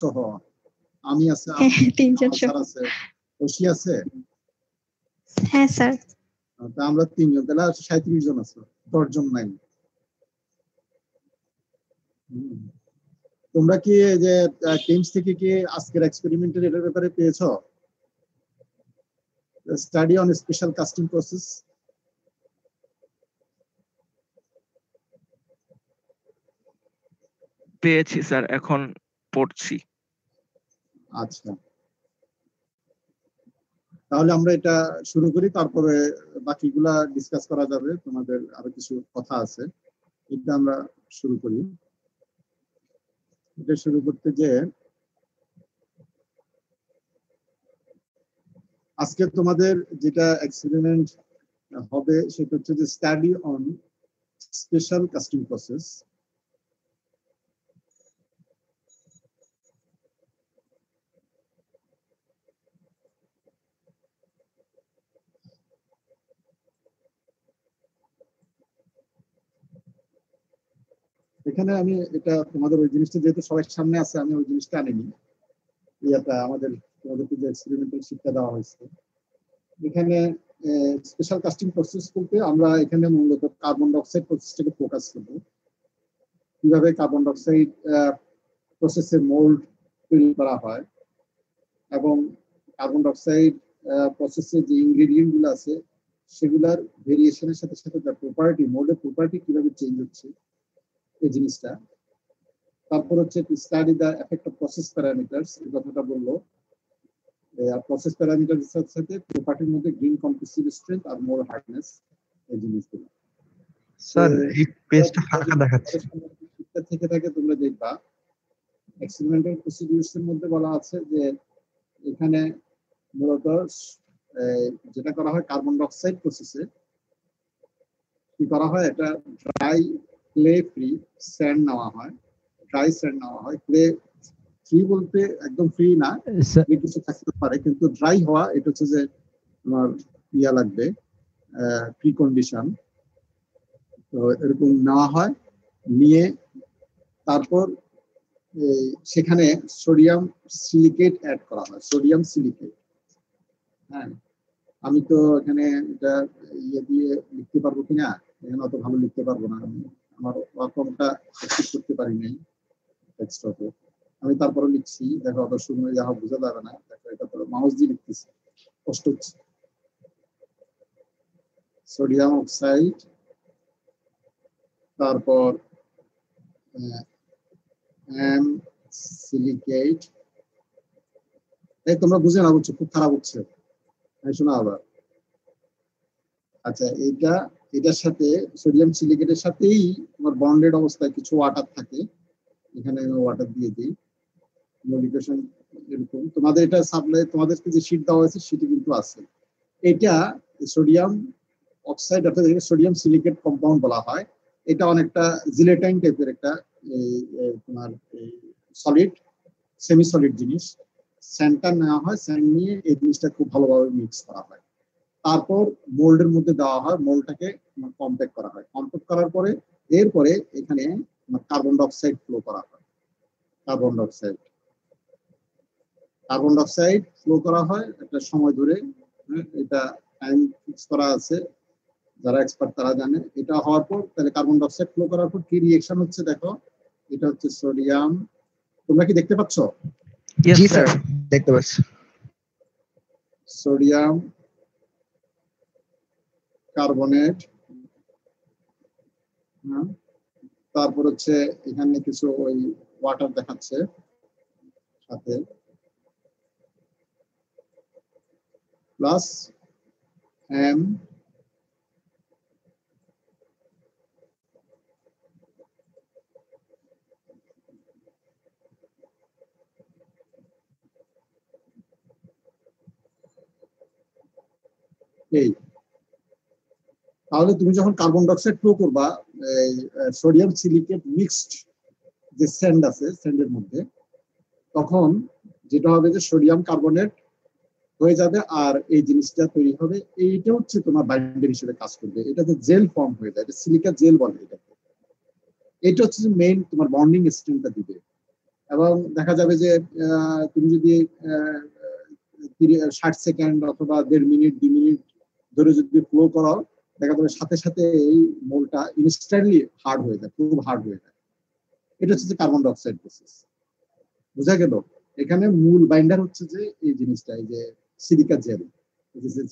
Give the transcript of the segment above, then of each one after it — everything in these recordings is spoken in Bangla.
সহ আমি আছে, তিনজন স্যার আছে, খুশি আছে। হ্যাঁ স্যার। তা আমরা 3 জন, তাহলে 37 জন আছে, 10 জন নাই। তোমরা কি যে টিমস থেকে কি আজকের এক্সপেরিমেন্টের এটার ব্যাপারে পেয়েছো? Study on special casting process. পেয়েছি স্যার, এখন পড়ছি। আচ্ছা, তাহলে আমরা এটা শুরু করি, তারপরে বাকিগুলা ডিসকাস করা যাবে। তোমাদের আরো কিছু কথা আছে, এটা আমরা শুরু করি। এটা শুরু করতে যে আজকে তোমাদের যেটা এক্সপেরিমেন্ট হবে সেটা হচ্ছে যে study on special casting process. এখানে আমি এটা তোমাদের ওই জিনিসটা যেহেতু সবাই সামনে আছে, আমি ওই জিনিসটা আনিনি। এটা আমাদের তোমাদেরকে যে এক্সপেরিমেন্টাল শিক্ষা দেওয়া হয়েছে, এখানে স্পেশাল কাস্টিং প্রসেস বলতে আমরা এখানে মূলত কার্বন ডাইঅক্সাইড প্রসেসটাকে ফোকাস করব। কিভাবে কার্বন ডাইঅক্সাইড প্রসেসের মোল্ড তৈরি করা হয় এবং কার্বন ডাইঅক্সাইড প্রসেসের যে ইনগ্রেডিয়েন্ট গুলো আছে সেগুলার ভেরিয়েশনের সাথে সাথে তার প্রপার্টি, মোল্ডের প্রপার্টি কিভাবে চেঞ্জ হচ্ছে এই জিনিসটা। তারপর হচ্ছে study the effect of process parameters, এই কথাটা বললো। প্রসেস প্যারামিটার সাথে সাথে প্রপার্টির মধ্যে গ্রিন কম্প্রেসিভ স্ট্রেংথ আর মোর হার্ডনেস, এই জিনিসগুলো। স্যার এই পেজটা ফাঁকা দেখাচ্ছে। থেকে থাকে তোমরা দেখবা এক্সপেরিমেন্টাল প্রসিডিউরস এর মধ্যে বলা আছে যে এখানে মূলত যেটা করা হয় কার্বন ডাইঅক্সাইড প্রসেসে কি করা হয়, এটা ড্রাই ক্লে ফ্রি স্যান্ড নেওয়া হয়। ড্রাই স্যান্ড নেওয়া হয়। ক্লে ফ্রি বলতে একদম ফ্রি না, কিছু থাকতে পারে, কিন্তু ড্রাই হওয়া এটা হচ্ছে যে তোমার ইয়া লাগবে, প্রি কন্ডিশন। তো এরকম নেওয়া হয়, নিয়ে তারপর সেখানে সোডিয়াম সিলিকেট অ্যাড করা হয়। সোডিয়াম সিলিকেট, হ্যাঁ, আমি তো এখানে এটা ইয়ে দিয়ে লিখতে পারবো কিনা, এখানে অত ভালো লিখতে পারবো না, আমি আমার ওয়ার্কটা অ্যাক্টিভ করতে পারি নাই ডেস্কটপে। আমি তারপরে লিখছি, দেখো অত সময় যা হোক বোঝা যাবে না, দেখো এটা তো মাউস দিয়ে লিখতেছি, কষ্ট হচ্ছে। সোডিয়াম অক্সাইড, তারপর সিলিকেট। এই তোমরা বুঝে না, বুঝছো, খুব খারাপ হচ্ছে, শোনা আবার। আচ্ছা, এটার সাথে সোডিয়াম সিলিকেটের সাথেই তোমার বন্ডেড অবস্থায় কিছু ওয়াটার থাকে, এখানে ওয়াটার দিয়ে দিই মডিফিকেশন। এরকম তোমাদের এটা সাপ্লাই, তোমাদেরকে যে শীট দেওয়া হয়েছে সেটি কিন্তু আছে। এটা সোডিয়াম অক্সাইড অর্থাৎ সোডিয়াম সিলিকেট কম্পাউন্ড বলা হয়। এটা অনেকটা জিলেটাইন টাইপের একটা তোমার সলিড, সেমি সলিড জিনিস। স্যান্ডটা নেওয়া হয়, স্যান্ড নিয়ে এই জিনিসটা খুব ভালোভাবে মিক্স করা হয়। তারপর মোল্ডের মধ্যে দেওয়া হয়, মোল্ডটাকে কম্প্যাক্ট করা হয়। কম্প্যাক্ট করার পরে এরপরে এখানে কার্বন ডাইঅক্সাইড ফ্লো করা হয়। কার্বন ডাইঅক্সাইড ফ্লো করা হয় একটা সময় ধরে, এটা টাইম ফিক্স করা আছে, যারা এক্সপার্ট তারা জানে। এটা হওয়ার পর তাহলে কার্বন ডাইঅক্সাইড ফ্লো করার পর কি রিঅ্যাকশন হচ্ছে দেখো, এটা হচ্ছে সোডিয়াম, তোমরা কি দেখতে পাচ্ছ? জি স্যার, দেখতে পাচ্ছি। সোডিয়াম কার্বনেট, তারপর হচ্ছে এখানে কিছু ওই ওয়াটার দেখাচ্ছে সাথে, প্লাস এম এই। তাহলে তুমি যখন কার্বন ডাইঅক্সাইড ফ্লো করবা, সোডিয়াম সিলিকেট মিক্সড যে স্যান্ড আছে, স্যান্ডের মধ্যে, তখন যেটা হবে যে সোডিয়াম কার্বনেট হয়ে যাবে, আর এই জিনিসটা তৈরি হবে। এইটা হচ্ছে তোমার বাইন্ডার হিসেবে কাজ করবে। এটা যে জেল ফর্ম হয়ে যায়, এটা সিলিকা জেল বলে এটাকে। এটা হচ্ছে যে মেইন তোমার বন্ডিং স্ট্রেংথটা দিবে। এবং দেখা যাবে যে তুমি যদি 60 সেকেন্ড অথবা 1.5 মিনিট 2 মিনিট ধরে যদি ফ্লো করো, দেখা যাবে সাথে সাথে এই মোলটা ইনস্ট্যান্টলি হার্ড হয়ে যায়, খুব হার্ড হয়ে যায়। এটা হচ্ছে যে কার্বন ডাইঅক্সাইড প্রসেস। বোঝা গেল? এখানে মূল বাইন্ডার হচ্ছে যে এই জিনিসটা, এই যে সিলিকা জেল,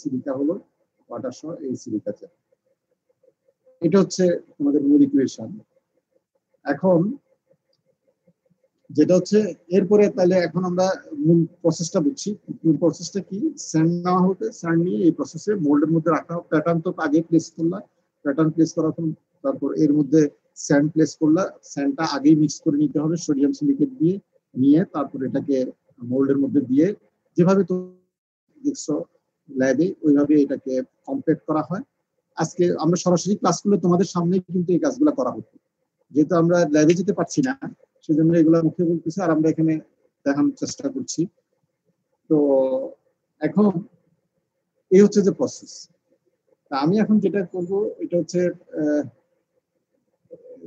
সিলিকা হলো ওয়াটার সহ এই সিলিকা জেল। এটা হচ্ছে তোমাদের মূল ইকুয়েশন। এখন যেটা হচ্ছে এরপরে, তাহলে এখন আমরা মূল প্রসেসটা বুঝছি। মূল প্রসেসটা কি? স্যান্ড নেওয়া হতে, স্যান্ড নিয়ে এই প্রসেসে মোল্ডের মধ্যে রাখা হবে। প্যাটার্ন তো আগে প্লেস করলাম, প্যাটার্ন প্লেস করার তারপর এর মধ্যে স্যান্ড প্লেস করলা, স্যান্ডটা আগেই মিক্স করে নিতে হবে সোডিয়াম সিলিকেট দিয়ে, নিয়ে তারপর এটাকে মোল্ডের মধ্যে দিয়ে যেভাবে তো দেখছো ল্যাবে ওইভাবে এটাকে কমপ্লিট করা হয়। আজকে আমরা সরাসরি ক্লাস করলে তোমাদের সামনে কিন্তু এই কাজগুলো করা হতো, যেহেতু আমরা ল্যাবে যেতে পারছি না সেজন্য এগুলো মুখে বলতেছি আর আমরা এখানে দেখানোর চেষ্টা করছি। তো এখন এই হচ্ছে যে প্রসেস। আমি এখন যেটা করব এটা হচ্ছে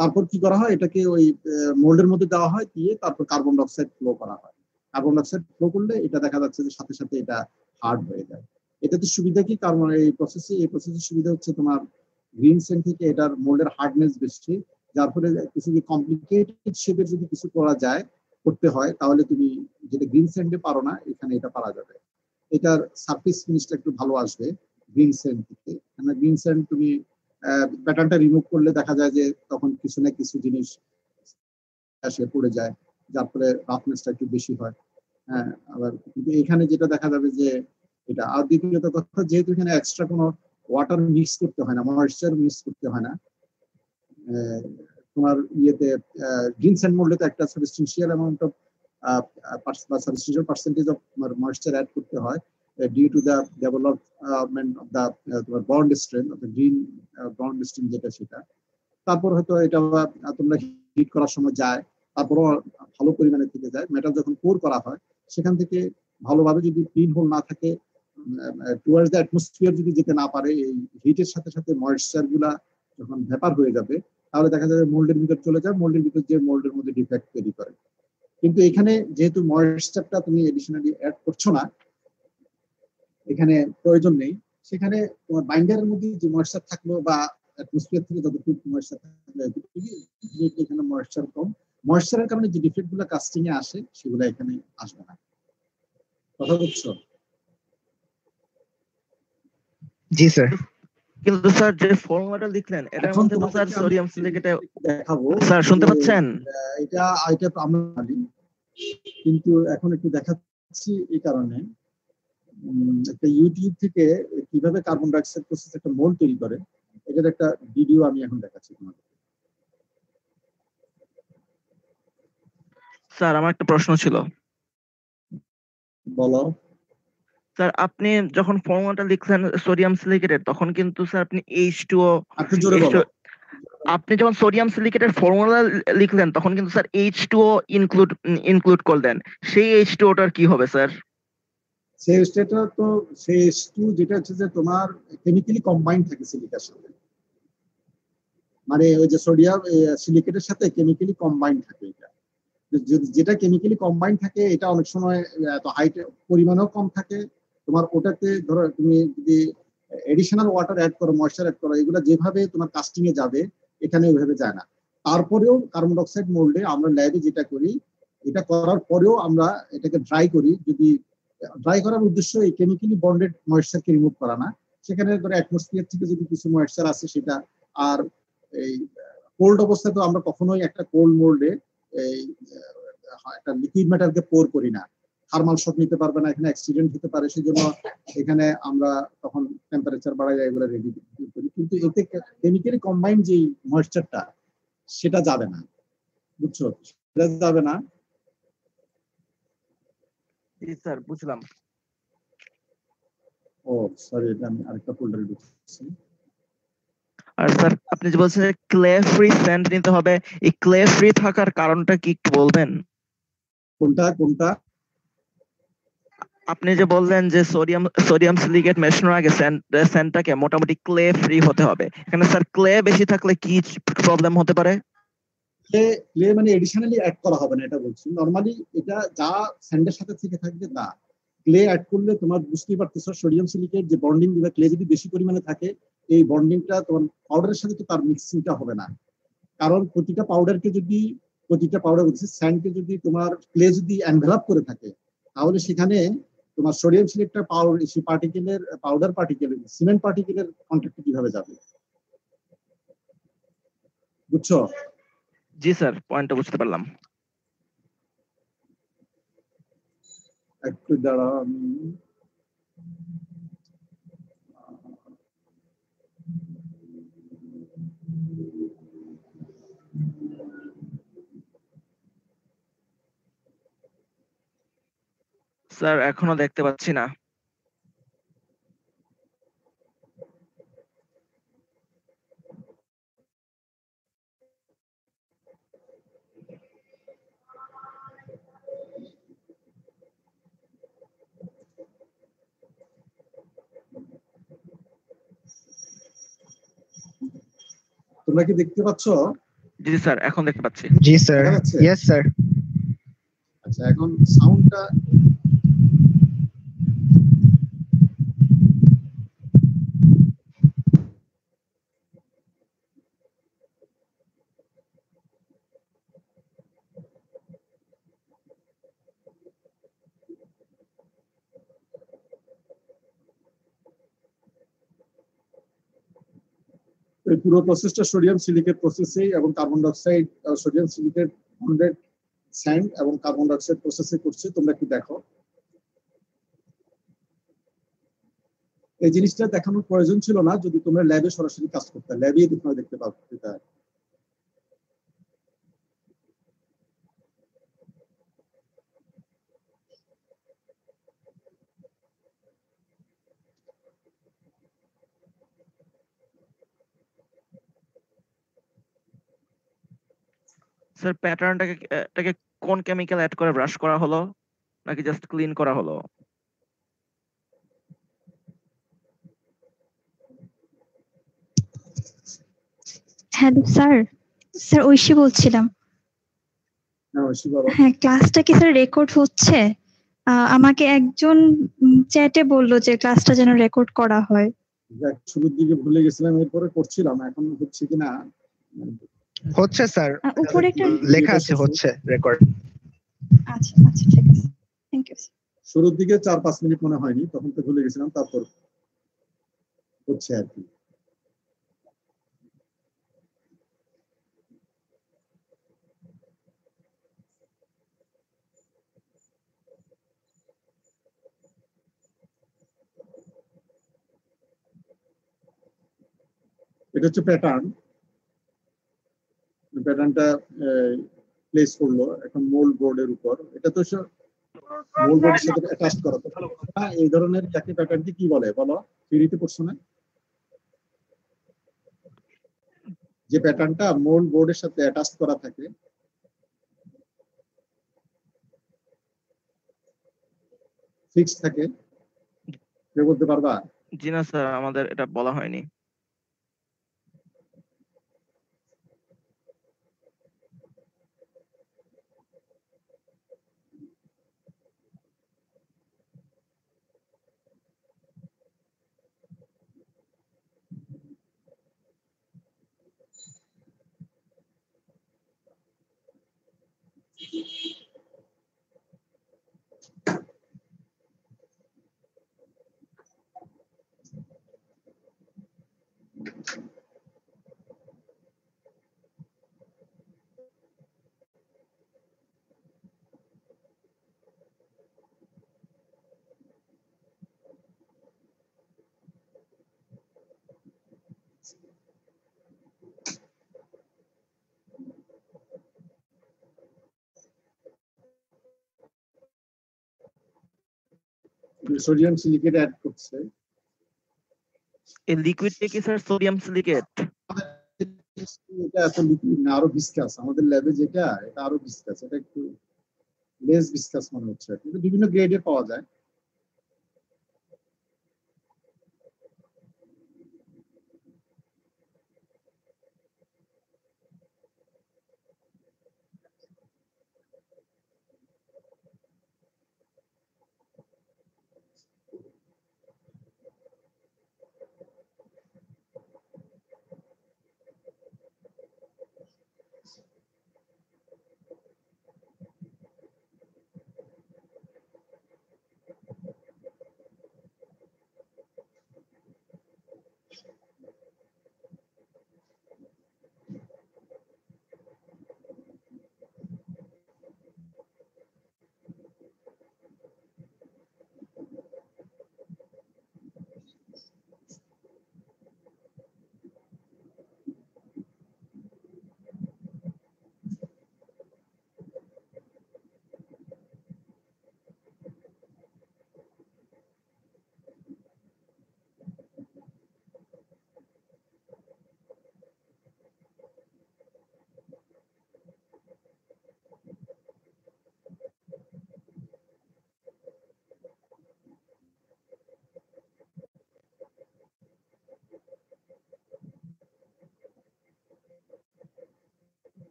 তারপর কি করা হয়, এটাকে ওই মোল্ডের মধ্যে দেওয়া হয়, দিয়ে তারপর কার্বন ডাইঅক্সাইড ফ্লো করা হয়। কার্বন ডাইঅক্সাইড ফ্লো করলে এটা দেখা যাচ্ছে যে সাথে সাথে এটা হার্ড হয়ে যায়। এটাতে সুবিধা কি? কারণ এই প্রসেসের সুবিধা হচ্ছে তোমার গ্রিন সেন্ট থেকে এটার মোল্ডের হার্ডনেস বেশি, যার ফলে কিছু যদি কমপ্লিকেটেড শেপের যদি কিছু করা যায়, করতে হয়, তাহলে তুমি যেটা গ্রিন সেন্টে পারো না এখানে এটা পারা যাবে। এটার সারফেস ফিনিশটা একটু ভালো আসবে গ্রিন সেন্ট থেকে। কেননা গ্রিন সেন্ট তুমি প্যাটার্নটা রিমুভ করলে দেখা যায় যে তখন কিছু না কিছু জিনিস আসে পড়ে যায়, যার ফলে রাফনেসটা একটু বেশি হয়। হ্যাঁ, আবার কিন্তু এখানে যেটা দেখা যাবে যে এটা। আর দ্বিতীয়ত কথা, যেহেতু এখানে এক্সট্রা কোনো ওয়াটার মিক্স করতে হয় না, ময়েশ্চার মিক্স করতে হয় না, তোমার ইয়েতে গ্রিন স্যান্ড মোল্ডে তো একটা substantial amount of substantial percentage of moisture add করতে হয় due to the development of the তোমার bond strain, green bond strain যেটা সেটা। তারপর হয়তো এটা তোমরা হিট করার সময় যায়, তারপরও ভালো পরিমাণে থেকে যায়। মেটাল যখন কোর করা হয় সেখান থেকে ভালোভাবে যদি পিন হোল না থাকে, টুয়ার্ডস দ্য অ্যাটমসফিয়ার যদি যেতে না পারে, এই হিটের সাথে সাথে ময়েশ্চার গুলা যখন ভেপার হয়ে যাবে, তাহলে দেখা যাবে মোল্ডের ভিতর চলে যায়, মোল্ডের ভিতর যে মোল্ডের মধ্যে ডিফেক্ট তৈরি করে। কিন্তু এখানে যেহেতু ময়েশ্চারটা তুমি এডিশনালি অ্যাড করছো না, এখানে প্রয়োজন নেই, সেখানে তোমার বাইন্ডারের মধ্যে যে ময়েশ্চার থাকলো বা অ্যাটমসফিয়ার থেকে যতটুকু ময়েশ্চার থাকলো এখানে ময়েশ্চার কম, ময়েশ্চারের কারণে যে ডিফেক্ট গুলো কাস্টিং এ আসে সেগুলো এখানে আসবে না। কথা বুঝছো? জি স্যার। কিন্তু স্যার যে ফর্মুলাটা লিখলেন এটার এখন মধ্যে তো স্যার তোমাদেরকে আমি সোডিয়াম সিলিকেটে দেখাবো। স্যার শুনতে যে, পাচ্ছেন? এটা আমরা জানি, কিন্তু এখন একটু দেখাচ্ছি এই কারণে একটা ইউটিউব থেকে কিভাবে কার্বন ডাইঅক্সাইড প্রসেস একটা মোল তৈরি করে এটার একটা ভিডিও আমি এখন দেখাচ্ছি তোমাদের। স্যার আমার একটা প্রশ্ন ছিল। বলো। স্যার আপনি যখন ফর্মুলাটা লিখলেন সোডিয়াম সিলিকেটের, তখন কিন্তু স্যার আপনি H2O একটু জোরে বলো। আপনি যখন সোডিয়াম সিলিকেটের ফর্মুলা লিখলেন তখন কিন্তু স্যার H2O ইনক্লুড করলেন। সেই H2Oটার কি হবে স্যার? সেই স্টেটটা তো সেই H2 যেটা হচ্ছে যে তোমার কেমিক্যালি কম্বাইন্ড থাকে সিলিকার সাথে, মানে ওই যে সোডিয়াম সিলিকেটের সাথে কেমিক্যালি কম্বাইন্ড থাকে। এটা যেটা কেমিক্যালি কম্বাইন্ড থাকে এটা অনেক সময় এত হাইট পরিমাণেও কম থাকে। তোমার ওটাতে ধরো তুমি যদি এডিশনাল ওয়াটার অ্যাড করো, ময়েশ্চার অ্যাড করো, এগুলো যেভাবে তোমার কাস্টিং এ যাবে এখানে ওইভাবে যায় না। তারপরেও কার্বন ডাইঅক্সাইড মোল্ডে আমরা ল্যাবে যেটা করি, এটা করার পরেও আমরা এটাকে ড্রাই করি। যদি ড্রাই করার উদ্দেশ্য এই কেমিক্যালি বন্ডেড ময়েশ্চারকে রিমুভ করা না, সেখানে ধরো অ্যাটমসফিয়ার থেকে যদি কিছু ময়েশ্চার আছে সেটা, আর এই কোল্ড অবস্থায় তো আমরা কখনোই একটা কোল্ড মোল্ডে এই একটা লিকুইড মেটালকে পোর করি না, থার্মাল শক নিতে পারবে না, এখানে অ্যাক্সিডেন্ট হতে পারে, সেজন্য এখানে আমরা তখন টেম্পারেচার বাড়াই এগুলো রেডি করি। কিন্তু এতে কেমিক্যালি কম্বাইন যে ময়েশ্চারটা সেটা যাবে না, বুঝছো? সেটা যাবে না। জি স্যার বুঝলাম। ও সরি, এটা আমি আরেকটা ফোল্ডারে ঢুকছি। আর স্যার আপনি যে বলছেন ক্লে ফ্রি স্যান্ড নিতে হবে, এই ক্লে ফ্রি থাকার কারণটা কি একটু বলবেন? কোনটা? আপনি যে বললেন যে সোডিয়াম সিলিকেট মেশানোর আগে স্যান্ডটাকে মোটামুটি ক্লে ফ্রি হতে হবে, এখানে স্যার ক্লে বেশি থাকলে কি প্রবলেম হতে পারে? ক্লে মানে এডিশনালি অ্যাড করা হবে না, এটা বলছি। নর্মালি এটা যা স্যান্ডের সাথে থেকে থাকবে তা। ক্লে অ্যাড করলে তোমার বুঝতেই পারতেছো সোডিয়াম সিলিকেট যে বন্ডিং দিবে, ক্লে যদি বেশি পরিমাণে থাকে এই বন্ডিংটা তোমার পাউডারের সাথে তো তার মিক্সিংটা হবে না। কারণ প্রতিটা পাউডার হচ্ছে স্যান্ডকে যদি তোমার ক্লে যদি এনভেলপ করে থাকে, তাহলে সেখানে তোমার সোডিয়াম সিলিকেটটা পাউডার পার্টিকেল সিমেন্ট পার্টিকেলের কন্ট্যাক্টে কিভাবে যাবে, বুঝছো? জি স্যার, পয়েন্টটা বুঝতে পারলাম। একটু দাঁড়াও, আমি স্যার এখনো দেখতে পাচ্ছি না। তোমরা কি দেখতে পাচ্ছ? জি স্যার, এখন দেখতে পাচ্ছি। জি স্যার। দেখা যাচ্ছে? Yes sir. আচ্ছা, এখন সাউন্ডটা এই পুরো প্রসেসটা সোডিয়াম সিলিকেট প্রসেসে এবং carbon dioxide sodium silicate bonded sand এবং কার্বন ডাইঅক্সাইড প্রসেসে করছে। তোমরা একটু দেখো, এই জিনিসটা দেখানোর প্রয়োজন ছিল না যদি তোমরা ল্যাবে সরাসরি কাজ করতে, ল্যাবে তোমরা দেখতে পাবে এটা। স্যার এটাকে কোন কেমিক্যাল অ্যাড করে ব্রাশ করা হলো, নাকি জাস্ট ক্লিন করা হলো? হ্যালো স্যার, স্যার ঐশী বলছিলাম। হ্যাঁ, ঐশী বলো। হ্যাঁ, ক্লাসটা কি স্যার রেকর্ড হচ্ছে? আমাকে একজন চ্যাটে বললো যে ক্লাসটা যেন রেকর্ড করা হয়। দেখ, শুরুর দিকে ভুলে গেছিলাম, এরপরে করছিলাম, এখন হচ্ছে কিনা হচ্ছে স্যার, উপরে একটা লেখা আছে হচ্ছে রেকর্ড। আচ্ছা আচ্ছা, ঠিক আছে, থ্যাংক ইউ। শুরুর দিকে 4-5 মিনিট মনে হয়নি, তখন তো ভুলে গেছিলাম, তারপর হচ্ছে আর কি। এটা হচ্ছে প্যাটার্ন, প্যাটার্নটা প্লেস করলো এখন মোল্ড বোর্ডের উপর। এটা তো মোল্ড বোর্ডের সাথে অ্যাটাচ করা, তো এই ধরনের একই প্যাটার্নকে কি বলে বলো? থিওরিতে পড়ছো না যে প্যাটার্নটা মোল্ড বোর্ডের সাথে অ্যাটাচ করা থাকে, ফিক্স থাকে, কেউ বলতে পারবা? জি না স্যার, আমাদের এটা বলা হয়নি। সোডিয়াম সিলিকেট অ্যাড করছে। এই লিকুইডটা কি স্যার সোডিয়াম সিলিকেট? এটা এত লিকুইড না, আরো ভিসকাস। আমাদের ল্যাবে যেটা, এটা আরো ভিসকাস, এটা একটু লেস ভিসকাস মনে হচ্ছে, কিন্তু বিভিন্ন গ্রেডে পাওয়া যায়।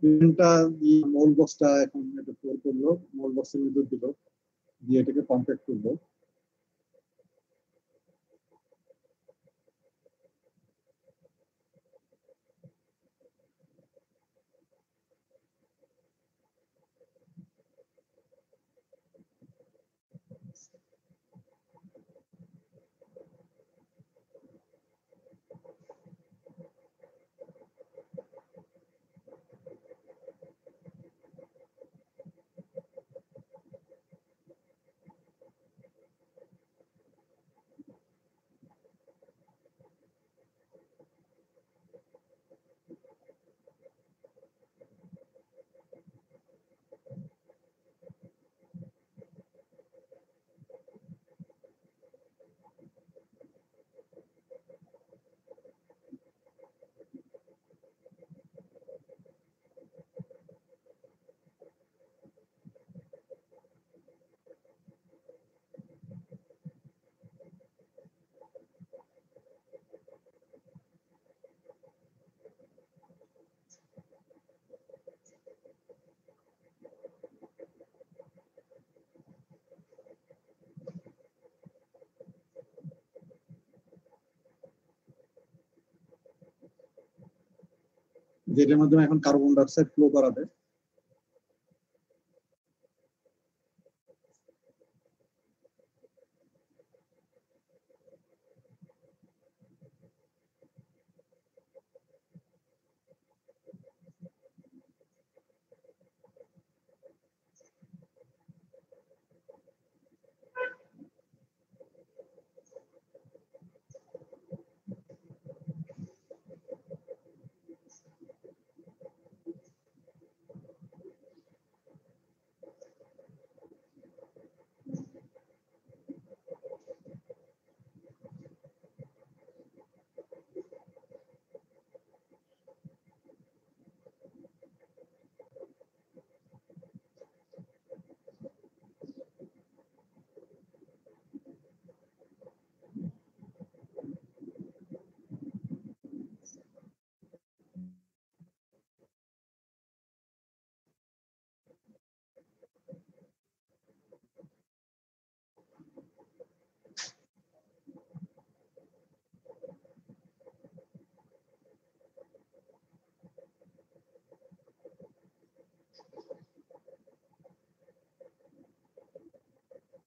পেনটা দিয়ে মোল বক্সটা এখন এটা পোর করলো, মোল বক্সের ভিতর দিল, দিয়ে এটাকে কম্প্যাক্ট করবো। যেটার মাধ্যমে এখন কার্বন ডাইঅক্সাইড ফ্লো করাবে।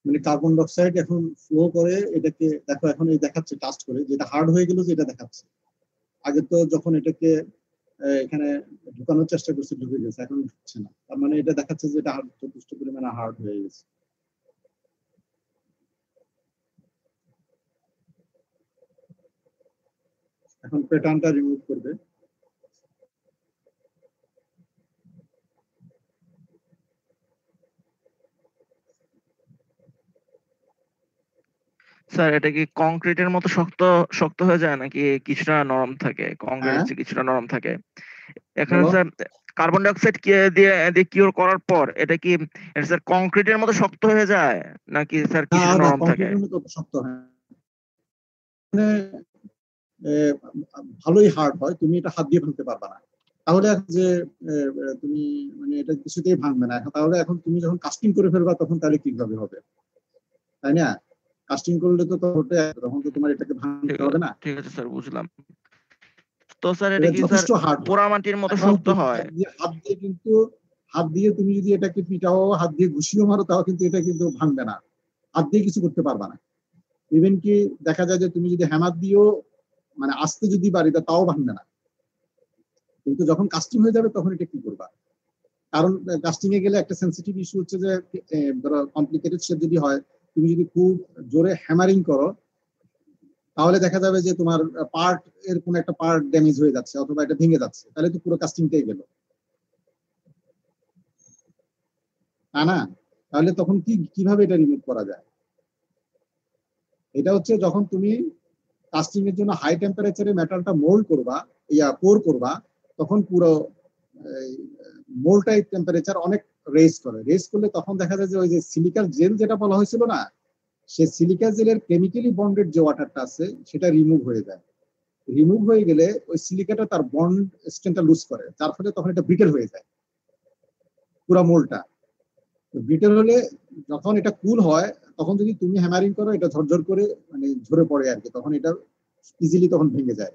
মানে কার্বন ডাইঅক্সাইড এখন ফ্লো করে, এটাকে দেখো এখন এই দেখাচ্ছে টাস্ট করে, যেটা হার্ড হয়ে গেল যেটা দেখাচ্ছে। আগে তো যখন এটাকে এখানে ঢুকানোর চেষ্টা করছে ঢুকে গেছে, এখন ঢুকছে না, তার মানে এটা দেখাচ্ছে যে এটা যথেষ্ট পরিমাণে হার্ড হয়ে গেছে। এখন প্যাটার্নটা রিমুভ করবে। স্যার এটা কি কংক্রিটের মতো শক্ত শক্ত হয়ে যায় নাকি কিছুটা নরম থাকে? কংক্রিটের হ্যাঁ চেয়ে কিছুটা নরম থাকে। এখানে বলো। স্যার কার্বন ডাইঅক্সাইড দিয়ে দিয়ে কিওর করার পর এটা কি এটা স্যার কংক্রিটের মতো শক্ত হয়ে যায় নাকি স্যার না কিছুটা না, নরম থাকে? কংক্রিটের মতো শক্ত হয় মানে আহ, ভালোই হার্ড হয়, তুমি এটা হাত দিয়ে ভাঙতে পারবে না। তাহলে যে তুমি মানে এটা কিছুতেই ভাঙবে না। তাহলে এখন তুমি যখন কাস্টিং করে ফেলবা তখন তাহলে কিভাবে হবে, তাই না? কাস্টিং করলে তো তখন তো তোমার এটাকে ঠিক ভাঙতে হবে না। ঠিক আছে স্যার, বুঝলাম। তো স্যার এটা এটা কি স্যার যথেষ্ট হার্ড হয়। পোড়ামাটির মতো এখন শক্ত তুমি হয়? হাত দিয়ে কিন্তু হাত দিয়ে তুমি যদি এটাকে পিটাও, হাত দিয়ে ঘুষিও মারো, তাও কিন্তু এটা কিন্তু ভাঙবে না। হাত দিয়ে কিছু করতে পারবা না। ইভেন কি দেখা যায় যে তুমি যদি হ্যামার দিয়েও মানে আস্তে যদি বাড়ি দাও তাও ভাঙবে না। কিন্তু যখন কাস্টিং হয়ে যাবে তখন এটা কি করবা? কারণ কাস্টিং এ গেলে একটা সেন্সিটিভ ইস্যু হচ্ছে যে ধরো কমপ্লিকেটেড শেপ যদি হয়, তুমি যদি খুব জোরে হ্যামারিং করো তাহলে দেখা যাবে যে তোমার পার্ট এর কোন একটা পার্ট ড্যামেজ হয়ে যাচ্ছে অথবা এটা ভেঙে যাচ্ছে, তাহলে তো পুরো কাস্টিংটাই গেল, তাই না? তাহলে তখন কিভাবে এটা রিমুভ করা যায়? এটা হচ্ছে যখন তুমি কাস্টিং এর জন্য হাই টেম্পারেচারে মেটালটা মোল্ড করবা, পোর করবা, তখন পুরো মোল্ডটাই টেম্পারেচার অনেক রেজ করে। রেজ করলে তখন দেখা যায় যে ওই যে সিলিকার জেল যেটা বলা হয়েছিল না, সে সিলিকা জেলের কেমিক্যালি বন্ডেড যে ওয়াটারটা আছে সেটা রিমুভ হয়ে যায়। রিমুভ হয়ে গেলে ওই সিলিকাটা তার বন্ড স্ট্রেংথটা লুজ করে, যার ফলে তখন এটা ব্রিকেল হয়ে যায়। পুরো মোলটা। ব্রিটেল হলে যখন এটা কুল হয় তখন যদি তুমি হ্যামারিং করো এটা ঝরঝর করে মানে ঝরে পড়ে আর কি, তখন এটা ইজিলি তখন ভেঙে যায়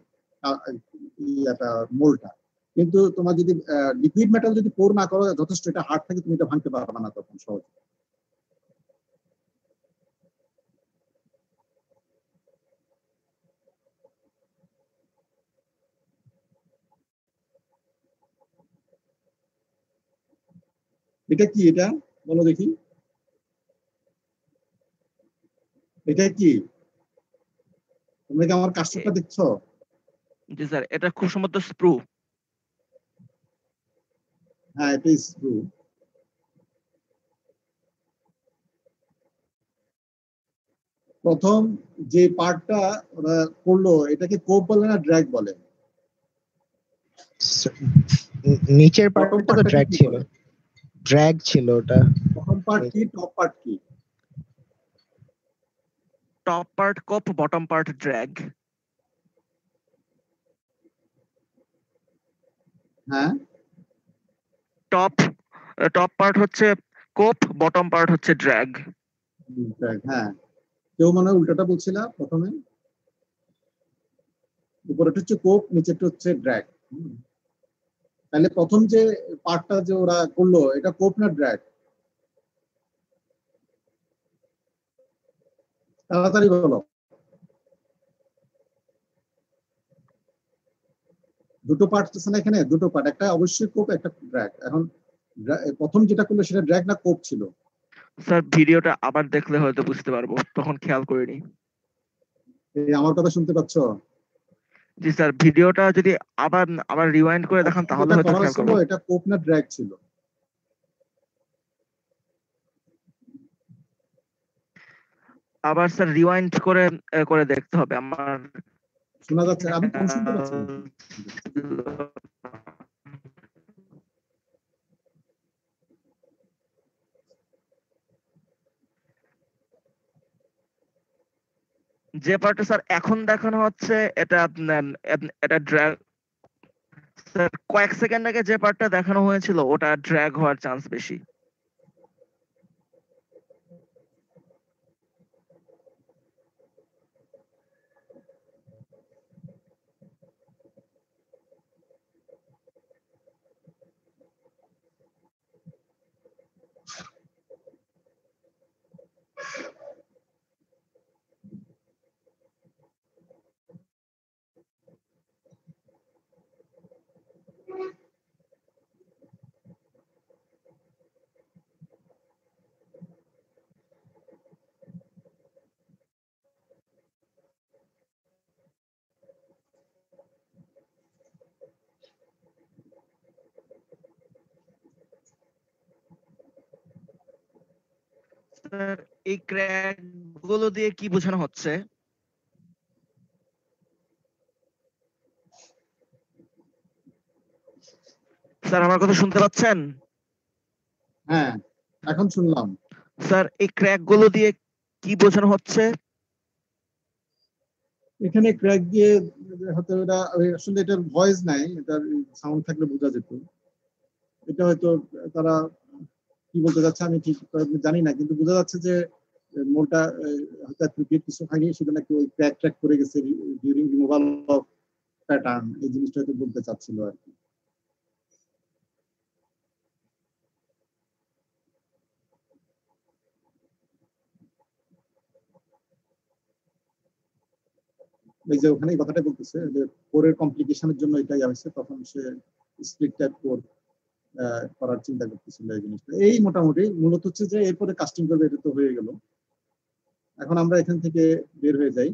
একটা মোলটা। কিন্তু তোমার যদি লিকুইড মেটাল যদি পোর না করো যথেষ্ট এটা হার্ড থাকে, তুমি এটা ভাঙতে পারবে না তখন সহজে। এটা কি, এটা বলো দেখি, এটা কি? তোমরা কি আমার কাজটা দেখছো? জি স্যার, এটা খুব সম্ভবত স্প্রু। হ্যাঁ, এটা স্ক্রু। প্রথম যে পার্টটা ওরা করলো এটাকে কোপ বলে না ড্র্যাগ বলে? নিচের বটম পার্টটা তো পার্টটাকে ড্র্যাগ কি ছিল, বলে? ড্র্যাগ ছিল ওটা। বটম পার্ট কি, টপ পার্ট কি? টপ পার্ট কোপ, বটম পার্ট ড্র্যাগ। হ্যাঁ, টপ টপ পার্ট হচ্ছে কোপ, বটম পার্ট হচ্ছে ড্র্যাগ। ড্র্যাগ, হ্যাঁ। কেউ মনে হয় উল্টাটা বলছিল প্রথমে, উপরেটা হচ্ছে কোপ, নিচেরটা হচ্ছে ড্র্যাগ। তাহলে প্রথম যে পার্টটা যে ওরা করলো এটা কোপ না ড্র্যাগ? তাড়াতাড়ি বলো। দুটো পার্ট আছে না এখানে, দুটো পার্ট, একটা অবশ্যই কোপ একটা ড্র্যাগ। এখন প্রথম যেটা করলো সেটা ড্র্যাগ না কোপ ছিল? স্যার ভিডিওটা আবার দেখলে হয়তো বুঝতে পারবো, তখন খেয়াল করিনি। এই আমার কথা শুনতে পাচ্ছ? জি স্যার, ভিডিওটা যদি আবার আবার রিওয়াইন্ড করে দেখান প্রথম তাহলে যেটা হয়তো করা খেয়াল হয়েছিল করবো। এটা কোপ না ড্র্যাগ ছিল? আবার স্যার রিওয়াইন্ড করে করে দেখতে হবে আমার। শোনা যাচ্ছে? আমি কম শুনতে পাচ্ছি না। যে পার্টটা স্যার এখন দেখানো হচ্ছে এটা এটা ড্র্যাগ। স্যার কয়েক সেকেন্ড আগে যে পার্টটা দেখানো হয়েছিল ওটা ড্র্যাগ হওয়ার চান্স বেশি। স্যার এই ক্র্যাক গুলো দিয়ে কি বোঝানো হচ্ছে? স্যার আমার কথা শুনতে পাচ্ছেন? হ্যাঁ, এখন শুনলাম। স্যার এই ক্র্যাক গুলো দিয়ে কি বোঝানো হচ্ছে? এখানে ক্র্যাক দিয়ে হয়তো এটা আসলে এটার ভয়েস নাই, এটার সাউন্ড থাকলে বোঝা যেত। এটা হয়তো তারা কি বলতে যাচ্ছে আমি ঠিক জানি না, কিন্তু বোঝা যাচ্ছে যে মোলটা হয়তো প্রিপেয়ার কিছু হয়নি, সেখানে একটু ওই ক্র্যাক ট্র্যাক করে গেছে ডিউরিং রিমুভাল অফ প্যাটার্ন, এই জিনিসটা হয়তো বলতে চাচ্ছিল আর কি। এই যে ওখানে এই কথাটা বলতেছে যে কোরের কমপ্লিকেশনের জন্য এটাই হয়েছে, তখন সে স্প্লিট টাইপ কোর করার চিন্তা করতেছিল এই জিনিসটা। এই মোটামুটি মূলত হচ্ছে যে এরপরে কাস্টিং করবে, এটা তো হয়ে গেল। এখন আমরা এখান থেকে বের হয়ে যাই।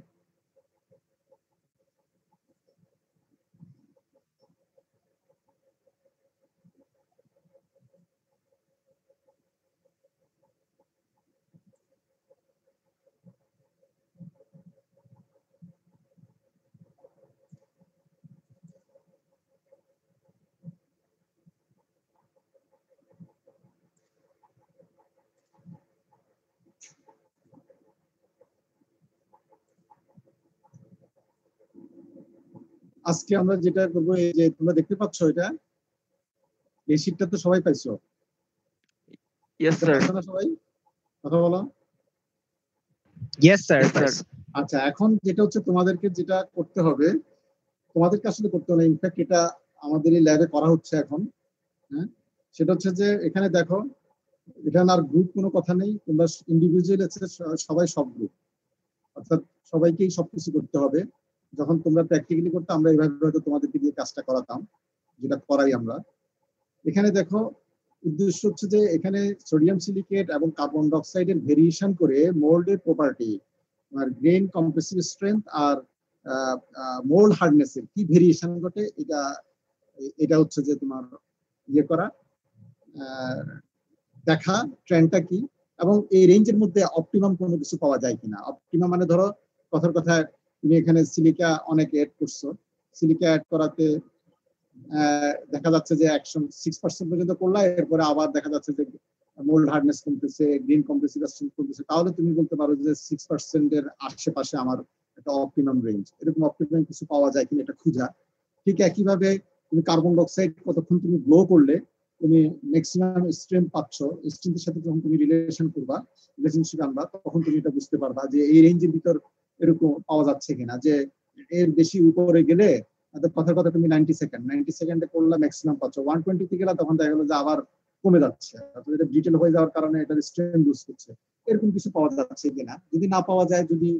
আজকে আমরা যেটা করবো, এই যে তোমরা দেখতে পাচ্ছ এটা, এই শীটটা তো সবাই পাইছো। ইয়েস বুঝতে স্যার। পারছো না সবাই? কথা বলো। Yes sir. Yes, sir. আচ্ছা, এখন যেটা হচ্ছে তোমাদেরকে যেটা করতে হবে, তোমাদেরকে আসলে করতে হবে, ইনফ্যাক্ট এটা আমাদের এই ল্যাবে করা হচ্ছে এখন। হ্যাঁ, সেটা হচ্ছে যে এখানে দেখো, এখানে আর গ্রুপ কোনো কথা নেই, তোমরা ইন্ডিভিজুয়াল আছে, সবাই সব গ্রুপ, অর্থাৎ সবাইকেই সবকিছু করতে হবে। যখন তোমরা প্র্যাকটিক্যালি করতে, আমরা এইভাবে হয়তো তোমাদেরকে দিয়ে কাজটা করাতাম, যেটা করাই আমরা। এখানে দেখো, উদ্দেশ্য হচ্ছে যে এখানে সোডিয়াম সিলিকেট এবং কার্বন ডাইঅক্সাইডের ভেরিয়েশন করে মোল্ডের প্রপার্টি, আর গ্রেন কম্প্রেসিভ স্ট্রেংথ আর মোল্ড হার্ডনেসের কি ভেরিয়েশন ঘটে, এটা হচ্ছে যে তোমার ইয়ে করা, দেখা ট্রেন্ডটা কি, এবং এই রেঞ্জের মধ্যে অপটিমাম কোনো কিছু পাওয়া যায় কিনা। অপটিমাম মানে ধরো কথার কথা, তুমি এখানে সিলিকা অনেক অ্যাড করছো, সিলিকা অ্যাড করাতে দেখা যাচ্ছে যে 6% পর্যন্ত করলা, এরপরে আবার দেখা যাচ্ছে যে মোল্ড হার্ডনেস কমতেছে, গ্রিন কম্প্রেসিভ স্ট্রেংথ কমতেছে, তাহলে তুমি বলতে পারো যে 6% আশেপাশে আমার একটা অপটিমাম রেঞ্জ। এরকম অপটিমাম কিছু পাওয়া যায় কিনা এটা খুঁজা। ঠিক একইভাবে তুমি কার্বন ডাইঅক্সাইড কতক্ষণ তুমি গ্লো করলে তুমি ম্যাক্সিমাম স্ট্রেংথ পাচ্ছ, স্ট্রেংথের সাথে যখন তুমি রিলেশনশিপ আনবা, তখন তুমি এটা বুঝতে পারবা যে এই রেঞ্জের ভিতর এরকম পাওয়া যাচ্ছে কিনা, যে এর বেশি উপরে গেলে কথার কথা তুমি 90 সেকেন্ডে করলে ম্যাক্সিমাম পাচ্ছ, 120 গেলে তখন দেখা গেলো যে আবার কমে যাচ্ছে, এটা ডিটেল হয়ে যাওয়ার কারণে এটা স্ট্রেংথ লুজ করছে। এরকম কিছু পাওয়া যাচ্ছে কিনা, যদি না পাওয়া যায়, যদি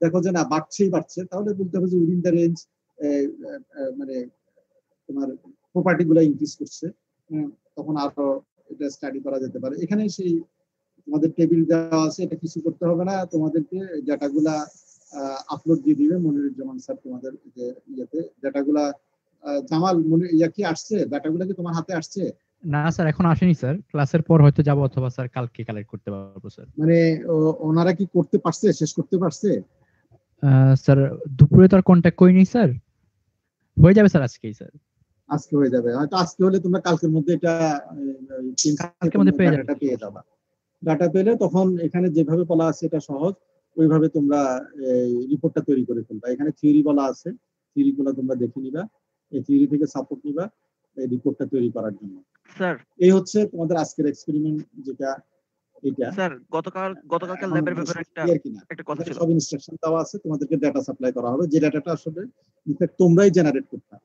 দেখো যে না বাড়ছে, তাহলে বলতে হবে যে উইদিন দ্য রেঞ্জ মানে তোমার প্রপার্টি গুলো ইনক্রিজ করছে, তখন আরো এটা স্টাডি করা যেতে পারে। এখানে সেই তোমাদের টেবিল দেওয়া আছে, এটা কিছু করতে হবে না, তোমাদেরকে ডাটাগুলা আপলোড দিয়ে দিবে মনিরুজ্জামান স্যার তোমাদের যে ইয়েতে ডাটাগুলা। জামাল, ইয়া কি আসছে, ডাটাগুলা কি তোমার হাতে আসছে? না স্যার, এখন আসেনি স্যার, ক্লাসের পর হয়তো যাবো, অথবা স্যার কালকে কালেক্ট করতে পারবো স্যার। মানে ওনারা কি করতে পারছে, শেষ করতে পারছে? স্যার দুপুরে তো আর কন্ট্যাক্ট করিনি স্যার, হয়ে যাবে স্যার আজকেই স্যার। আজকে হয়ে যাবে, হয়তো আজকে হলে তোমরা কালকের মধ্যে এটা কালকের মধ্যে পেয়ে যাবে। ডাটা পেয়ে যাবা। ডাটা পেলে তখন এখানে যেভাবে বলা আছে এটা সহজ, ওইভাবে তোমরা রিপোর্টটা তৈরি করে ফেলবা। এখানে থিওরি বলা আছে, থিওরি গুলো তোমরা দেখে নিবা, এই থিওরি থেকে সাপোর্ট নিবা এই রিপোর্টটা তৈরি করার জন্য। স্যার, এই হচ্ছে তোমাদের আজকের এক্সপেরিমেন্ট, যেটা এটা। স্যার গতকালকে এখন ল্যাবের ব্যাপারে clear কিনা? একটা কথা ছিল। সব ইনস্ট্রাকশন দেওয়া আছে, তোমাদেরকে ডাটা সাপ্লাই করা হবে, যে ডাটাটা আসলে ইনফ্যাক্ট তোমরাই জেনারেট করতে,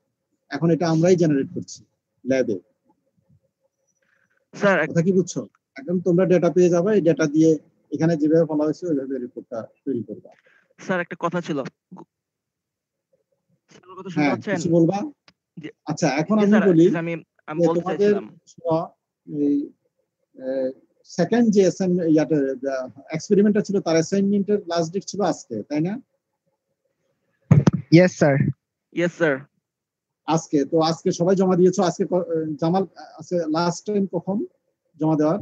এখন এটা আমরাই জেনারেট করছি ল্যাবে। স্যার কথা কি বুঝছো? এখন তোমরা ডেটা পেয়ে যাবে, এই ডেটা দিয়ে এখানে যেভাবে বলা হয়েছে ওইভাবে রিপোর্টটা তৈরি করবা। স্যার একটা কথা ছিল, স্যার আমার কথা শুনতে হ্যাঁ, পাচ্ছেন? কিছু বলবা? জি- আচ্ছা, এখন জি আমি স্যার, বলি আমি যে বলতে তোমাদের চাইছিলাম। সেকেন্ড যে এক্সপেরিমেন্টটা ছিল, তার অ্যাসাইনমেন্টের লাস্ট ডেট ছিল আজকে, তাই না? Yes sir. Yes sir. আজকে তো, আজকে সবাই জমা দিয়েছো। আজকে জামাল, আজকে লাস্ট টাইম কখন জমা দেওয়ার?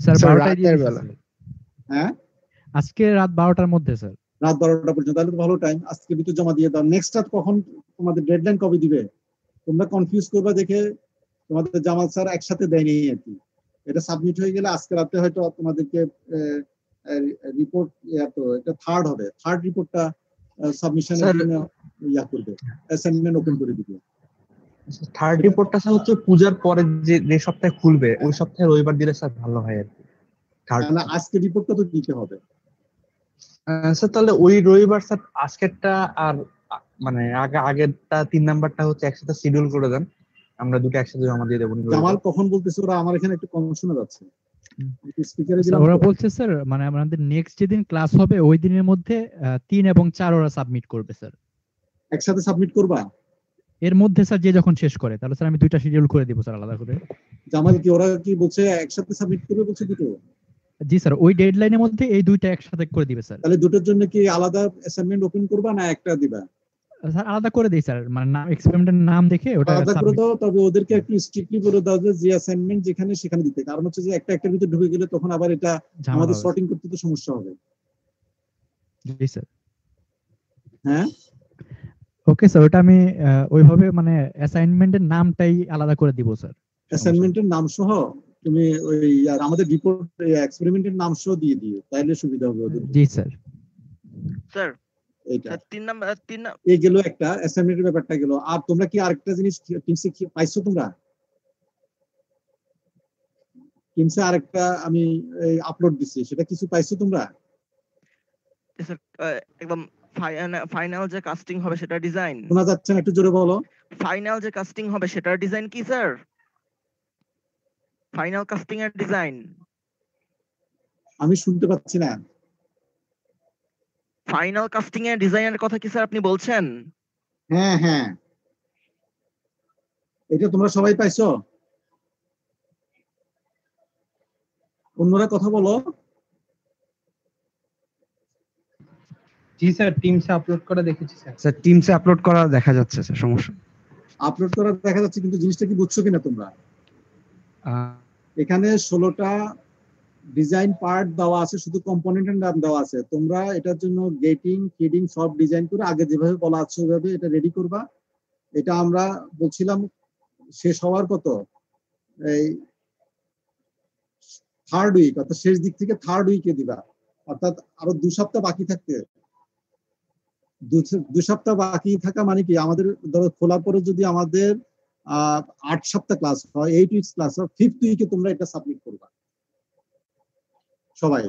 স্যার স্যার, 12টায় দিয়ে রাতের দিয়েছি বেলা। স্যার। হ্যাঁ, আজকে রাত 12টার মধ্যে স্যার। রাত 12টা পর্যন্ত, তাহলে তো ভালো টাইম, আজকে ভিতরে জমা দিয়ে দাও। নেক্সট কখন তোমাদের ডেডলাইন কবে দিবে? তোমরা কনফিউজ করবা দেখে তোমাদের জামাল স্যার একসাথে দেয়নি আর কি। এটা সাবমিট হয়ে গেলে আজকে রাতে হয়তো তোমাদেরকে রিপোর্ট, এটা থার্ড হবে, থার্ড রিপোর্টটা সাবমিশনের স্যার, জন্য ইয়া করবে, অ্যাসাইনমেন্ট ওপেন করে দিবে। থার্ড রিপোর্টটা স্যার হচ্ছে পূজার পরে যে সপ্তাহে খুলবে, ওই সপ্তাহে রবিবার দিলে স্যার ভালো হয় আর কি। থার্ড না, আজকে রিপোর্টটা তো দিতে হবে। স্যার, তাহলে ওই রবিবার স্যার আজকেরটা আর মানে আগেরটা 3 নাম্বারটা হচ্ছে একসাথে শিডিউল করে দেন, আমরা দুটো একসাথে জমা দিয়ে দেবো। জামাল কখন বলতেছে ওরা? আমার এখানে একটু কম শোনা যাচ্ছে, স্পিকারে স্যার, দিলাম ওরা তো। বলছে স্যার, মানে আমাদের নেক্সট যেদিন ক্লাস হবে ওই দিনের মধ্যে 3 এবং 4 ওরা সাবমিট করবে স্যার। একসাথে সাবমিট করবা? এর মধ্যে স্যার যে যখন শেষ করে, তাহলে স্যার আমি 2টা শিডিউল করে দিব স্যার আলাদা করে। জামাল কি, ওরা কি বলছে একসাথে সাবমিট করবে বলছে দুটো? জি স্যার, ওই ডেডলাইনের মধ্যে এই 2টা একসাথে করে দিবে স্যার। তাহলে দুটোর জন্য কি আলাদা অ্যাসাইনমেন্ট ওপেন করবা না একটা দিবা? স্যার আলাদা করে দেই স্যার, মানে নাম, এক্সপেরিমেন্টের নাম দেখে ওটা আলাদা করে submit- দাও, তবে ওদেরকে একটু স্ট্রিক্টলি বলে দাও যে অ্যাসাইনমেন্ট যেখানে সেখানে দিতে। কারণ হচ্ছে যে একটার ভিতরে ঢুকে গেলে তখন আবার এটা ঝামেলা আমাদের হবে। সর্টিং করতে তো সমস্যা হবে। জি স্যার। হ্যাঁ, ওকে স্যার, ওটা আমি ওইভাবে মানে অ্যাসাইনমেন্টের নামটাই আলাদা করে দিব স্যার। অ্যাসাইনমেন্টের নাম সহ তুমি ওই আমাদের রিপোর্ট এক্সপেরিমেন্টের নাম সহ দিয়ে দিও, তাইলে সুবিধা হবে ওদের। জি স্যার। স্যার, এইটা স্যার 3 নাম্বার এই গেল একটা অ্যাসাইনমেন্টের ব্যাপারটা গেল। আর তোমরা কি আরেকটা জিনিস টিমসে পাইছো তোমরা? টিমসে আরেকটা আমি আপলোড দিছি, সেটা কিছু পাইছো তোমরা? স্যার একদম ফাইনাল যে কাস্টিং হবে সেটা ডিজাইন, শোনা যাচ্ছে না, একটু জোরে বলো। ফাইনাল যে কাস্টিং হবে সেটার ডিজাইন কি স্যার? ফাইনাল কাস্টিং এর ডিজাইন, আমি শুনতে পাচ্ছি না। ফাইনাল কাস্টিং এর ডিজাইনের কথা কি স্যার আপনি বলছেন? হ্যাঁ হ্যাঁ, এটা তোমরা সবাই পাইছো? অন্যরা কথা বলো। জি স্যার, টিমসে আপলোড করা দেখেছি স্যার। স্যার টিমসে আপলোড করা দেখা যাচ্ছে স্যার, সমস্যা। আপলোড করা দেখা যাচ্ছে, কিন্তু জিনিসটা কি বুঝছো কিনা তোমরা? এখানে 16টা ডিজাইন পার্ট দেওয়া আছে, শুধু কম্পোনেন্টের নাম দেওয়া আছে। তোমরা এটার জন্য গেটিং ফিডিং সব ডিজাইন করে আগে যেভাবে বলা আছে ওইভাবে এটা রেডি করবা। এটা আমরা বলছিলাম শেষ হওয়ার কত, এই 3rd উইক, অর্থাৎ শেষ দিক থেকে 3rd উইকে দিবা, অর্থাৎ আরো 2 সপ্তাহ বাকি থাকতে, 2 সপ্তাহ বাকি থাকা মানে কি, আমাদের ধরো খোলার পরে যদি আমাদের 8 সপ্তাহ ক্লাস হয়, 8 উইকস ক্লাস হয়, 5th উইকে তোমরা এটা সাবমিট করবা সবাই,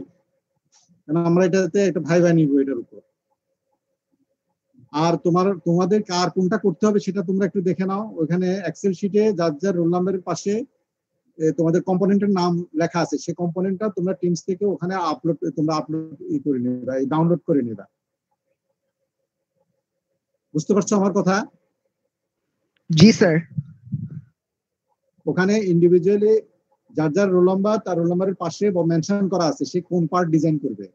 কারণ আমরা এটাতে একটা ভাইবা নিব এটার উপর। আর তোমাদের কার কোনটা করতে হবে সেটা তোমরা একটু দেখে নাও। ওখানে এক্সেল শিটে যার যার রোল নাম্বারের পাশে তোমাদের কম্পোনেন্টের নাম লেখা আছে, সেই কম্পোনেন্টটা তোমরা টিমস থেকে ওখানে আপলোড করে নেবা, ডাউনলোড করে নেবা। বুঝতে পারছো আমার কথা? জি স্যার। ওখানে ইন্ডিভিজুয়ালি যার যার রোল নাম্বার, তার রোল নাম্বারের পাশে মেনশন করা আছে সে কোন পার্ট ডিজাইন করবে।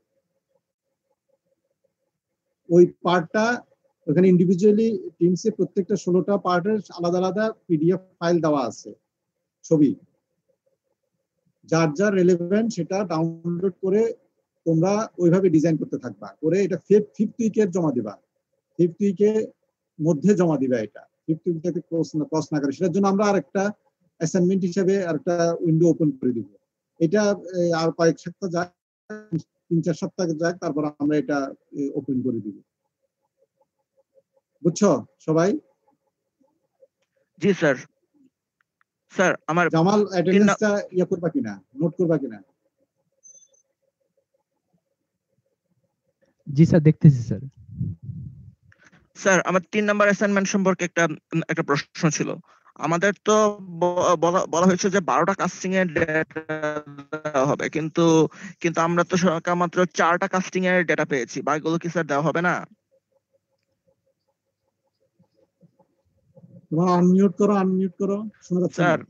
ওই পার্টটা ওখানে ইন্ডিভিজুয়ালি টিমসে প্রত্যেকটা 16টা পার্টের আলাদা আলাদা পিডিএফ ফাইল দেওয়া আছে, ছবি, যার যার রেলেভেন্ট সেটা ডাউনলোড করে তোমরা ওইভাবে ডিজাইন করতে থাকবা, করে এটা 5th উইকের জমা দিবা, 5th উইকের মধ্যে জমা দিবা। এটা 5th উইকটাতে ক্রস না করে, সেটার জন্য আমরা আরেকটা অ্যাসাইনমেন্ট হিসেবে আরেকটা উইন্ডো ওপেন করে দিব। এটা আর কয়েক সপ্তাহ যাক, 3-4 সপ্তাহ যাক, তারপর আমরা এটা ওপেন করে দিব। বুঝছো সবাই? জি স্যার। স্যার আমার জামাল অ্যাটেন্ডেন্সটা ইয়া করবা কিনা, নোট করবা কিনা? জি স্যার, দেখতেছি স্যার। স্যার আমার 3 নাম্বার অ্যাসাইনমেন্ট সম্পর্কে একটা প্রশ্ন ছিল। আমাদের তো বলা হয়েছে যে 12টা কাস্টিং এর ডেটা হবে, কিন্তু আমরা তো মাত্র 4টা কাস্টিং এর ডেটা পেয়েছি, বাকিগুলো কি স্যার দেওয়া হবে না? তোমার আনমিউট করো, শোনা যাচ্ছে না। স্যার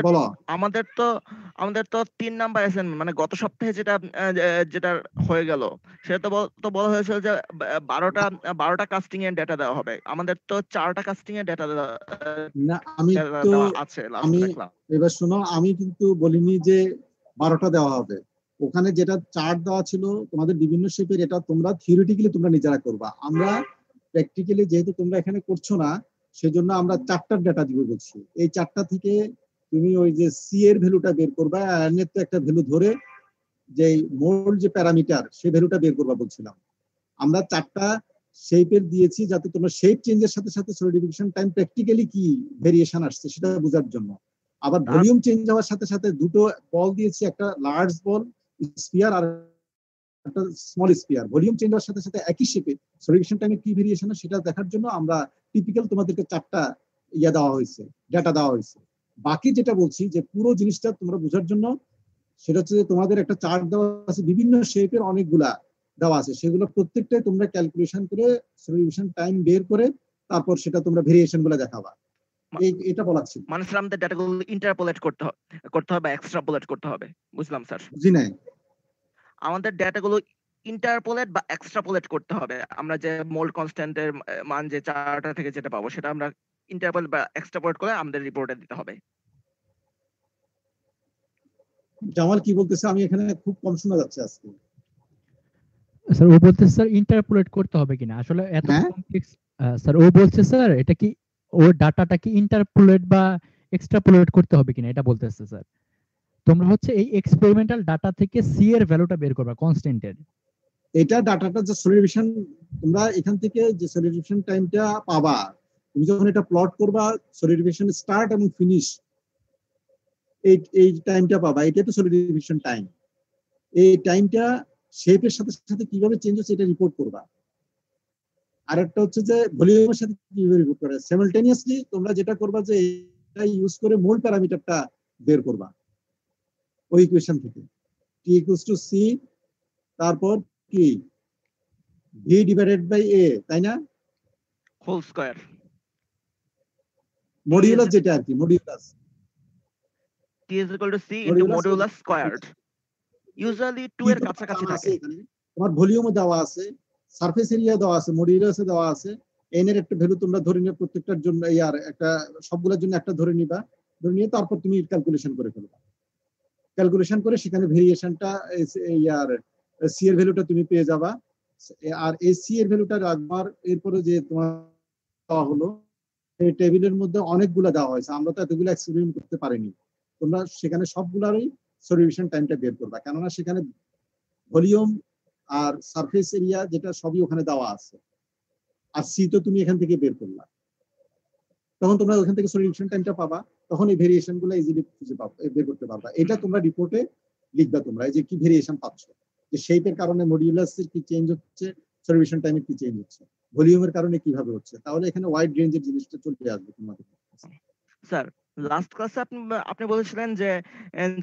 বলো। আমাদের তো 3 নাম্বার অ্যাসাইনমেন্ট, মানে গত সপ্তাহে যেটা হয়ে গেল, সেটা তো বলা হয়েছিল যে 12টা কাস্টিং এর ডেটা দেওয়া হবে। আমাদের তো 4টা কাস্টিং এর ডেটা না, আমি এবার শোনো, আমি কিন্তু বলিনি যে 12টা দেওয়া হবে। ওখানে যেটা চার্ট দেওয়া ছিল তোমাদের বিভিন্ন শেপের, এটা তোমরা থিওরিটিক্যালি তোমরা নিজেরা করবা। আমরা প্র্যাকটিক্যালি যেহেতু তোমরা এখানে করছো না, সেজন্য আমরা 4টার ডেটা দিব বলছি। এই 4টা থেকে তুমি ওই যে সি এর ভ্যালুটা বের করবা, এর তো একটা ভ্যালু ধরে যে মোল্ড যে প্যারামিটার, সেই ভ্যালুটা বের করবা বলছিলাম। আমরা 4টা শেপের দিয়েছি যাতে তোমরা শেপ চেঞ্জের সাথে সাথে সলিডিফিকেশন টাইম প্র্যাকটিক্যালি কি ভেরিয়েশন আসছে সেটা বোঝার জন্য। আবার ভলিউম চেঞ্জ হওয়ার সাথে সাথে দুটো বল দিয়েছি, একটা লার্জ বল স্পিয়ার আর একটা স্মল স্পিয়ার। ভলিউম চেঞ্জ হওয়ার সাথে সাথে একই শেপে সলিডিফিকেশন টাইমে কি ভেরিয়েশন সেটা দেখার জন্য আমরা টিপিক্যাল তোমাদেরকে 4টা দেওয়া হয়েছে, ডেটা দেওয়া হয়েছে। বাকি যেটা বলছি যে পুরো জিনিসটা তোমরা বোঝার জন্য, সেটা হচ্ছে তোমাদের একটা চার্ট দেওয়া আছে, বিভিন্ন শেপের অনেকগুলা দেওয়া আছে, সেগুলো প্রত্যেকটাই তোমরা ক্যালকুলেশন করে সলিউশন টাইম বের করে তারপর সেটা তোমরা ভেরিয়েশন গুলো দেখাবা। এটা বলা ছিল। মানে স্যার আমাদের ডেটাগুলো ইন্টারপোলেট করতে হবে, এক্সট্রাপোলেট করতে হবে। বুঝলাম স্যার। জি নাই, আমাদের ডেটাগুলো ইন্টারপোলেট বা এক্সট্রাপোলেট করতে হবে। আমরা যে মোল্ড কনস্ট্যান্টের মান যে 4টা থেকে যেটা পাবো, সেটা আমরা ইন্টারপোলেট বা এক্সট্রাপোলেট করে আমাদের রিপোর্টে দিতে হবে। জামাল কি বলতেছে? আমি এখানে খুব কম শোনা যাচ্ছে আজকে। স্যার ও বলতেছে স্যার ইন্টারপোলেট করতে হবে কিনা, আসলে এত কমপ্লেক্স। স্যার ও বলছে স্যার এটা কি ওর ডাটাটা কি ইন্টারপোলেট বা এক্সট্রাপোলেট করতে হবে কিনা, এটা বলতেছে স্যার। তোমরা হচ্ছে এই এক্সপেরিমেন্টাল ডাটা থেকে সি এর ভ্যালুটা বের করবা কনস্ট্যান্টের। এটা ডাটাটা যে সলিউশন, তোমরা এখান থেকে যে সলিউশন টাইমটা পাবা, তুমি যখন এটা প্লট করবা, সলিউশন স্টার্ট এবং ফিনিশ এই টাইমটা পাবা, এটা তো সলিডিফিকেশন টাইম। এই টাইমটা শেপের সাথে সাথে কিভাবে চেঞ্জ হচ্ছে এটা রিপোর্ট করবা। আরেকটা হচ্ছে যে ভলিউমের সাথে কিভাবে রিপোর্ট করে। সিমালটেনিয়াসলি তোমরা যেটা করবা যে এটা ইউজ করে মোল প্যারামিটারটা বের করবা ওই ইকুয়েশন থেকে। টি ইকুয়ালস টু সি, তারপর কি ভি ডিভাইডেড বাই এ, তাই না? হোল স্কয়ার মডিউলাস যেটা আর কি, modulus t is equal to c into Modulus modulus squared. Usually 2 এর কাছাকাছি থাকে। তোমার ভলিউমে দেওয়া আছে, সারফেস এরিয়া দেওয়া আছে, মডিউলাসে দেওয়া আছে। এন এর একটা ভ্যালু তোমরা ধরে নিয়ে প্রত্যেকটার জন্য আর একটা সবগুলোর জন্য একটা ধরে নিবা, ধরে নিয়ে তারপর তুমি ক্যালকুলেশন করে ফেলবা। ক্যালকুলেশন করে সেখানে ভেরিয়েশনটা আর সি এর ভ্যালুটা তুমি পেয়ে যাবা। আর এই সি এর ভ্যালুটা রাখবার এরপরে যে তোমার দেওয়া হলো এই টেবিলের মধ্যে অনেকগুলো দেওয়া হয়েছে, আমরা তো এতগুলো এক্সপেরিমেন্ট করতে পারিনি। তোমরা সেখানে সবগুলোরই সলিউশন টাইমটা বের করবা, কেননা সেখানে ভলিউম আর সারফেস এরিয়া যেটা সবই ওখানে দেওয়া আছে, আর সি তো তুমি এখান থেকে বের করলা। তখন তোমরা ওখান থেকে সলিউশন টাইমটা পাবা, তখন এই ভেরিয়েশন গুলো ইজিলি খুঁজে পাবা, বের করতে পারবা। এটা তোমরা রিপোর্টে লিখবা তোমরা, এই যে কি ভেরিয়েশন পাচ্ছ, যে শেপের কারণে মডিউলাসের কি চেঞ্জ হচ্ছে, সলিউশন টাইমে কি চেঞ্জ হচ্ছে, ভলিউমের কারণে কিভাবে হচ্ছে। তাহলে এখানে ওয়াইড রেঞ্জের জিনিসটা চলে আসবে তোমাদের। স্যার লাস্ট ক্লাসে আপনি বলেছিলেন যে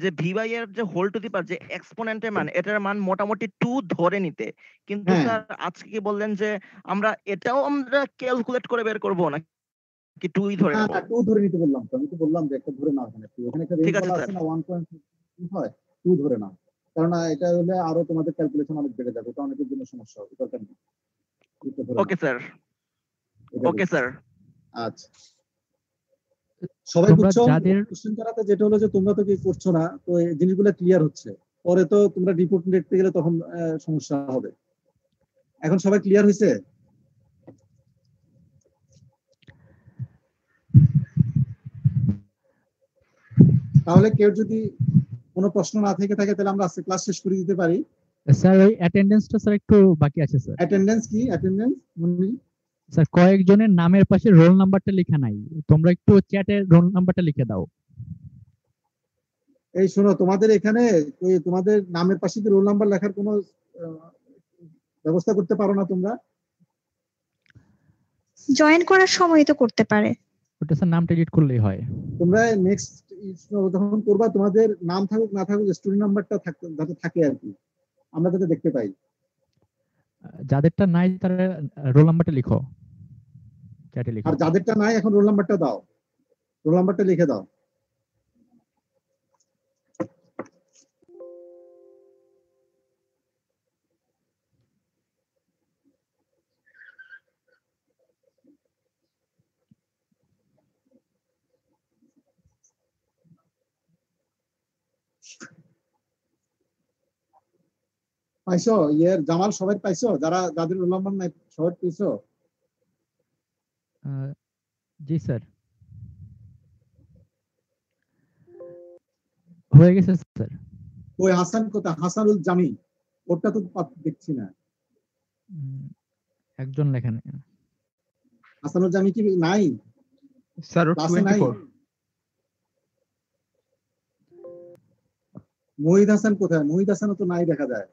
যে ভি বাই এর যে হোল টু দি পাওয়ার যে এক্সপোনেন্টের মান, এটার মান মোটামুটি 2 ধরে নিতে, কিন্তু হ্যাঁ। স্যার আজকে কি বললেন যে আমরা এটাও আমরা ক্যালকুলেট করে বের করব না কি 2 ই ধরে না নেব? না, 2 ধরে নিতে বললাম তো, আমি তো বললাম যে একটা ধরে নাও এখানে। এখানে একটা রেঞ্জ ঠিক আছে, বলা স্যার। আছে না 1.2 হয়, 2 ধরে নাও, কারণ এটা হলে আরো তোমাদের ক্যালকুলেশন অনেক বেড়ে যাবে, এটা অনেকের জন্য সমস্যা হবে, দরকার নেই। এটা ধরে ওকে নাও, স্যার, এটা ওকে বলছি। স্যার। আচ্ছা, সবাই তোমরা বুঝছো? যাদের কোশ্চেন করাতে যেটা হলো যে তোমরা তো কি করছো না, তো এই জিনিসগুলো ক্লিয়ার হচ্ছে, পরে তো তোমরা রিপোর্ট দেখতে গেলে তখন সমস্যা হবে। এখন সবাই ক্লিয়ার হয়েছে? তাহলে কেউ যদি কোনো প্রশ্ন না থেকে থাকে তাহলে আমরা আজকে ক্লাস শেষ করে দিতে পারি। স্যার ওই অ্যাটেন্ডেন্সটা স্যার একটু বাকি আছে স্যার। অ্যাটেন্ডেন্স কি? অ্যাটেন্ডেন্স স্যার কয়েকজনের নামের পাশে রোল নাম্বারটা লেখা নাই, তোমরা একটু চ্যাটে রোল নাম্বারটা লিখে দাও। এই শোনো, তোমাদের এখানে তোমাদের নামের পাশে কি রোল নাম্বার লেখার কোনো ব্যবস্থা করতে পারো না তোমরা? জয়েন করার সময় তো করতে পারে। ওটা স্যার নামটা এডিট করলেই হয়। তোমরা নেক্সট যখন করবা তোমাদের নাম থাকুক না থাকুক স্টুডেন্ট নাম্বারটা যাতে থাকে আর কি, আমরা যাতে দেখতে পাই। যাদেরটা নাই তারা রোল নাম্বারটা লিখো, চ্যাটে লিখো। আর যাদেরটা নাই এখন রোল নাম্বারটা দাও, রোল নাম্বারটা লিখে দাও। পাইছো? জামাল সবাই পাইছো? যাদের রোল নাম্বার নাই সবাই পাইছো? জি স্যার, হয়ে গেছে স্যার। ওই হাসান কোথায়? হাসানুল জামি, ওটা তো দেখছি না। একজন লেখেন। হাসানুল জামি কি নাই? স্যার ক্লাসে নাই? 24। মহিদ হাসান কোথায়? মহিদ হাসানও তো নাই দেখা যায়।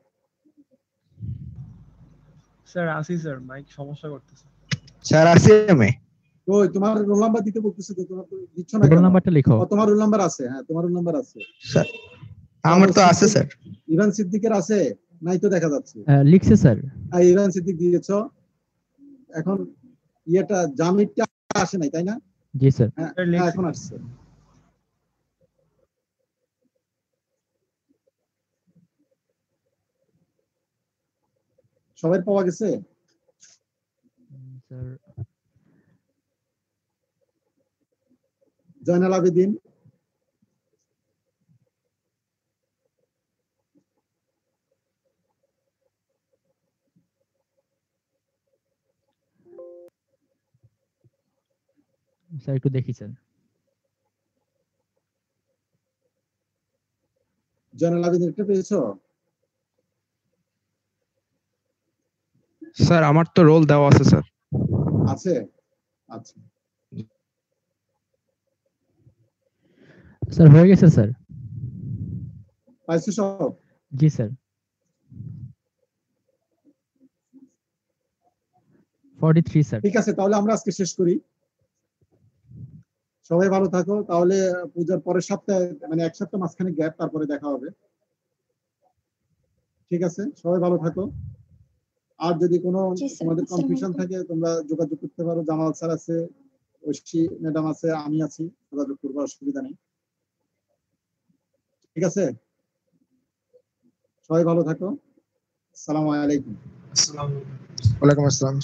স্যার আসি স্যার, মাইক সমস্যা করতেছে। স্যার আসি আমি। তো তোমার রোল নাম্বার দিতে বলতেছে তো, তোমার তো দিচ্ছ না রোল কেন? নাম্বারটা লিখো। তোমার রোল নাম্বার আছে? হ্যাঁ তোমার রোল নাম্বার আছে। স্যার আমার তো আছে স্যার। ইভান সিদ্দিকের আছে? নাই তো দেখা যাচ্ছে। লিখছে স্যার। ইভান সিদ্দিক দিয়েছো, এখন জামিরটা আসে নাই তাই না? জি স্যার। হ্যাঁ এখন আসছে। সবাই পাওয়া গেছে? স্যার জয়নাল আবেদিন, স্যার একটু দেখি স্যার। জয়নাল আবেদিন একটা পেয়েছো? স্যার আমার তো রোল দেওয়া আছে স্যার। আছে? আচ্ছা স্যার হয়ে গেছে স্যার। পাইছো সব? জি স্যার 43 স্যার। ঠিক আছে, তাহলে আমরা আজকে শেষ করি। সবাই ভালো থাকো, তাহলে পূজার পরের সপ্তাহে মানে এক সপ্তাহ মাঝখানে গ্যাপ, তারপরে দেখা হবে। ঠিক আছে, সবাই ভালো থাকো। আর যদি কোনো জি স্যার, তোমাদের আসসালামু কনফিউশন আলাইকুম। থাকে তোমরা যোগাযোগ করতে পারো, জামাল স্যার আছে, ঐশী ম্যাডাম আছে, আমি আছি, যোগাযোগ করবো, অসুবিধা নেই। ঠিক আছে, সবাই ভালো থাকো। আসসালামু আলাইকুম। ওয়ালাইকুম আসসালাম।